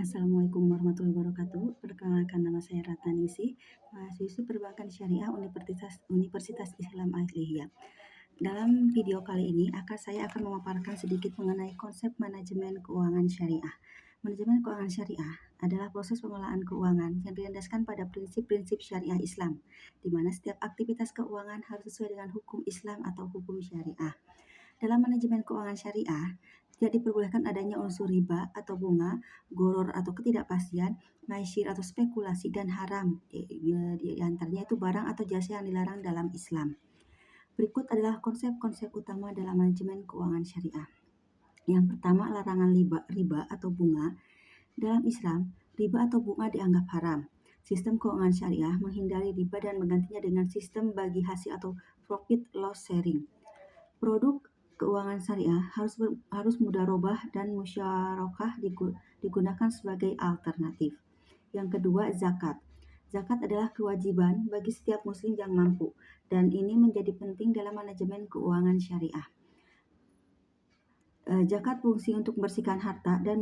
Assalamualaikum warahmatullahi wabarakatuh. Perkenalkan nama saya Ratna Ningsih, mahasiswi Perbankan Syariah Universitas Islam Al-Hidayah. Dalam video kali ini saya akan memaparkan sedikit mengenai konsep manajemen keuangan syariah. Manajemen keuangan syariah adalah proses pengelolaan keuangan yang dilandaskan pada prinsip-prinsip syariah Islam, di mana setiap aktivitas keuangan harus sesuai dengan hukum Islam atau hukum syariah. Dalam manajemen keuangan syariah, tidak diperbolehkan adanya unsur riba atau bunga, goror atau ketidakpastian, maisir atau spekulasi, dan haram. Di antaranya itu barang atau jasa yang dilarang dalam Islam. Berikut adalah konsep-konsep utama dalam manajemen keuangan syariah. Yang pertama, larangan riba atau bunga. Dalam Islam, riba atau bunga dianggap haram. Sistem keuangan syariah menghindari riba dan menggantinya dengan sistem bagi hasil atau profit loss sharing. Produk keuangan syariah harus mudharabah dan musyarakah digunakan sebagai alternatif. Yang kedua, zakat. Zakat adalah kewajiban bagi setiap muslim yang mampu, dan ini menjadi penting dalam manajemen keuangan syariah. Zakat fungsi untuk membersihkan harta dan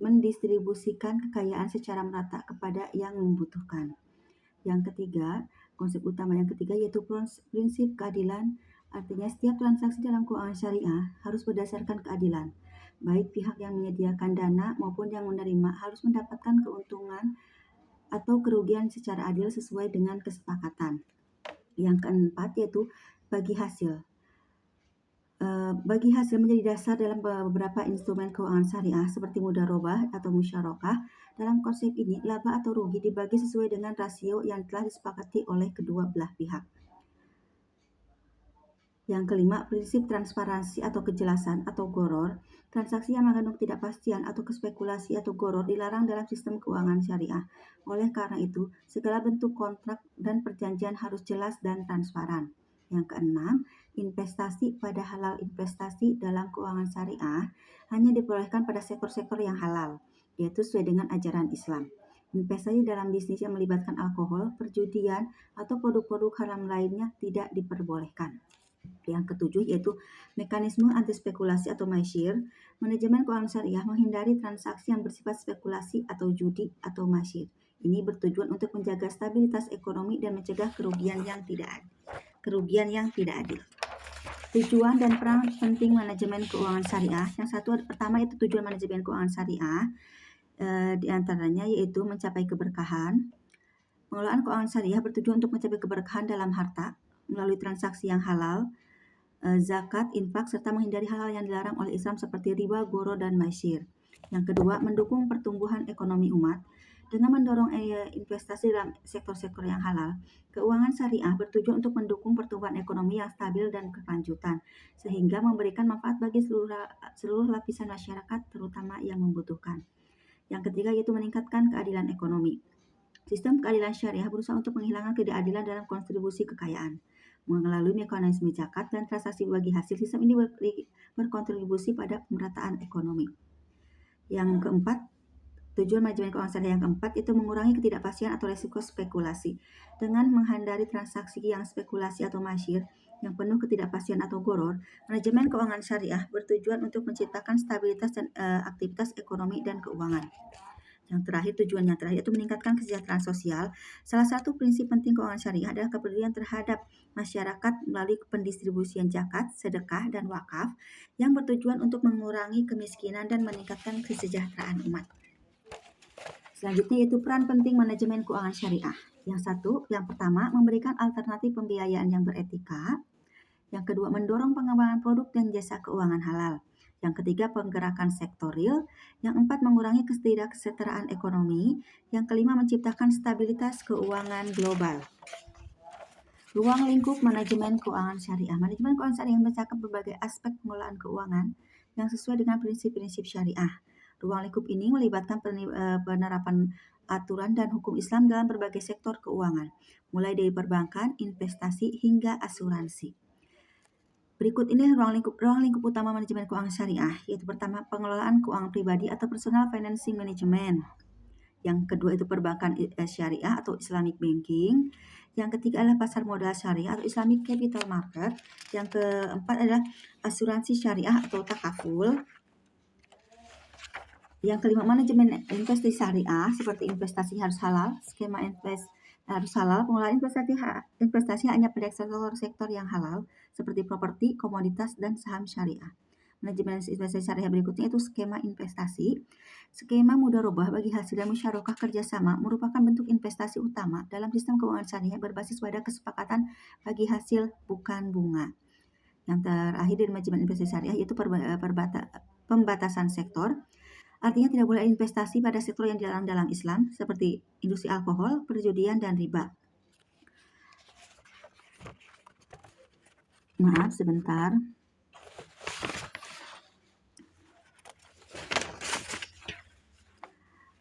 mendistribusikan kekayaan secara merata kepada yang membutuhkan. Yang ketiga, konsep utama yang ketiga yaitu prinsip keadilan. Artinya setiap transaksi dalam keuangan syariah harus berdasarkan keadilan. Baik pihak yang menyediakan dana maupun yang menerima harus mendapatkan keuntungan atau kerugian secara adil sesuai dengan kesepakatan. Yang keempat yaitu bagi hasil. Bagi hasil menjadi dasar dalam beberapa instrumen keuangan syariah seperti mudharabah atau musyarakah. Dalam konsep ini, laba atau rugi dibagi sesuai dengan rasio yang telah disepakati oleh kedua belah pihak. Yang kelima, prinsip transparansi atau kejelasan atau goror. Transaksi yang mengandung ketidakpastian atau kespekulasi atau goror dilarang dalam sistem keuangan syariah. Oleh karena itu, segala bentuk kontrak dan perjanjian harus jelas dan transparan. Yang keenam, investasi pada halal. Investasi dalam keuangan syariah hanya diperbolehkan pada sektor-sektor yang halal, yaitu sesuai dengan ajaran Islam. Investasi dalam bisnis yang melibatkan alkohol, perjudian, atau produk-produk haram lainnya tidak diperbolehkan. Yang ketujuh yaitu mekanisme anti spekulasi atau maisir. Manajemen keuangan syariah menghindari transaksi yang bersifat spekulasi atau judi atau maisir. Ini bertujuan untuk menjaga stabilitas ekonomi dan mencegah kerugian yang tidak adil. Tujuan dan peran penting manajemen keuangan syariah. Yang pertama itu tujuan manajemen keuangan syariah. Di antaranya yaitu mencapai keberkahan. Pengelolaan keuangan syariah bertujuan untuk mencapai keberkahan dalam harta melalui transaksi yang halal, zakat, infak, serta menghindari hal-hal yang dilarang oleh Islam seperti riba, goro, dan maisir. Yang kedua, mendukung pertumbuhan ekonomi umat. Dengan mendorong investasi dalam sektor-sektor yang halal, keuangan syariah bertujuan untuk mendukung pertumbuhan ekonomi yang stabil dan berkelanjutan, sehingga memberikan manfaat bagi seluruh lapisan masyarakat, terutama yang membutuhkan. Yang ketiga yaitu meningkatkan keadilan ekonomi. Sistem keadilan syariah berusaha untuk menghilangkan ketidakadilan dalam kontribusi kekayaan. Melalui mekanisme zakat dan transaksi bagi hasil, sistem ini berkontribusi pada pemerataan ekonomi. Yang keempat, tujuan manajemen keuangan syariah yang keempat itu mengurangi ketidakpastian atau resiko spekulasi. Dengan menghindari transaksi yang spekulasi atau maisir yang penuh ketidakpastian atau goror, manajemen keuangan syariah bertujuan untuk menciptakan stabilitas dan aktivitas ekonomi dan keuangan. Tujuan yang terakhir itu meningkatkan kesejahteraan sosial. Salah satu prinsip penting keuangan syariah adalah kepedulian terhadap masyarakat melalui pendistribusian zakat, sedekah, dan wakaf yang bertujuan untuk mengurangi kemiskinan dan meningkatkan kesejahteraan umat. Selanjutnya yaitu peran penting manajemen keuangan syariah. Yang pertama, memberikan alternatif pembiayaan yang beretika. Yang kedua, mendorong pengembangan produk dan jasa keuangan halal. Yang ketiga, penggerakan sektor real. Yang empat, mengurangi ketidaksetaraan ekonomi. Yang kelima, menciptakan stabilitas keuangan global. Ruang lingkup manajemen keuangan syariah. Manajemen keuangan syariah mencakup berbagai aspek pengelolaan keuangan yang sesuai dengan prinsip-prinsip syariah. Ruang lingkup ini melibatkan penerapan aturan dan hukum Islam dalam berbagai sektor keuangan, mulai dari perbankan, investasi, hingga asuransi. Berikut ini ruang lingkup utama manajemen keuangan syariah, yaitu pertama, pengelolaan keuangan pribadi atau personal financing management. Yang kedua itu perbankan syariah atau Islamic banking. Yang ketiga adalah pasar modal syariah atau Islamic capital market. Yang keempat adalah asuransi syariah atau takaful. Yang kelima, manajemen investasi syariah seperti investasi harus halal, skema harus halal, pengelolaan investasi hanya pada sektor yang halal seperti properti, komoditas, dan saham syariah. Manajemen investasi syariah berikutnya itu skema investasi. Skema mudharabah bagi hasil dan musyarakah kerjasama merupakan bentuk investasi utama dalam sistem keuangan syariah berbasis pada kesepakatan bagi hasil bukan bunga. Yang terakhir dari manajemen investasi syariah yaitu pembatasan sektor. Artinya tidak boleh investasi pada sektor yang dilarang dalam Islam seperti industri alkohol, perjudian, dan riba. Maaf sebentar.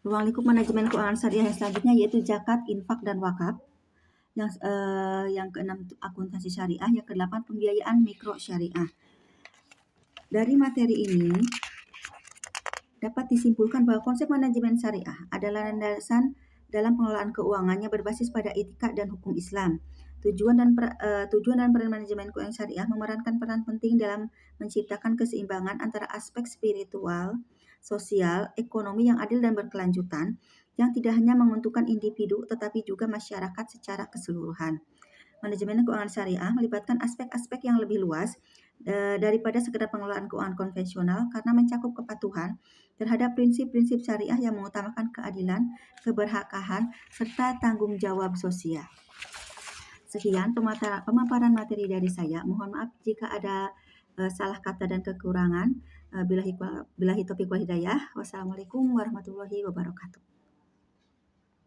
Ruang lingkup manajemen keuangan syariah yang selanjutnya yaitu zakat, infak, dan wakaf. Yang keenam akuntansi syariah, yang kedelapan pembiayaan mikro syariah. Dari materi ini dapat disimpulkan bahwa konsep manajemen syariah adalah landasan dalam pengelolaan keuangannya berbasis pada etika dan hukum Islam. Tujuan dan peran manajemen keuangan syariah memerankan peran penting dalam menciptakan keseimbangan antara aspek spiritual, sosial, ekonomi yang adil dan berkelanjutan, yang tidak hanya menguntungkan individu tetapi juga masyarakat secara keseluruhan. Manajemen keuangan syariah melibatkan aspek-aspek yang lebih luas daripada sekedar pengelolaan keuangan konvensional karena mencakup kepatuhan terhadap prinsip-prinsip syariah yang mengutamakan keadilan, keberhakahan, serta tanggung jawab sosial. Sekian pemaparan materi dari saya. Mohon maaf jika ada salah kata dan kekurangan. Billahi taufiq wal hidayah. Wassalamualaikum warahmatullahi wabarakatuh.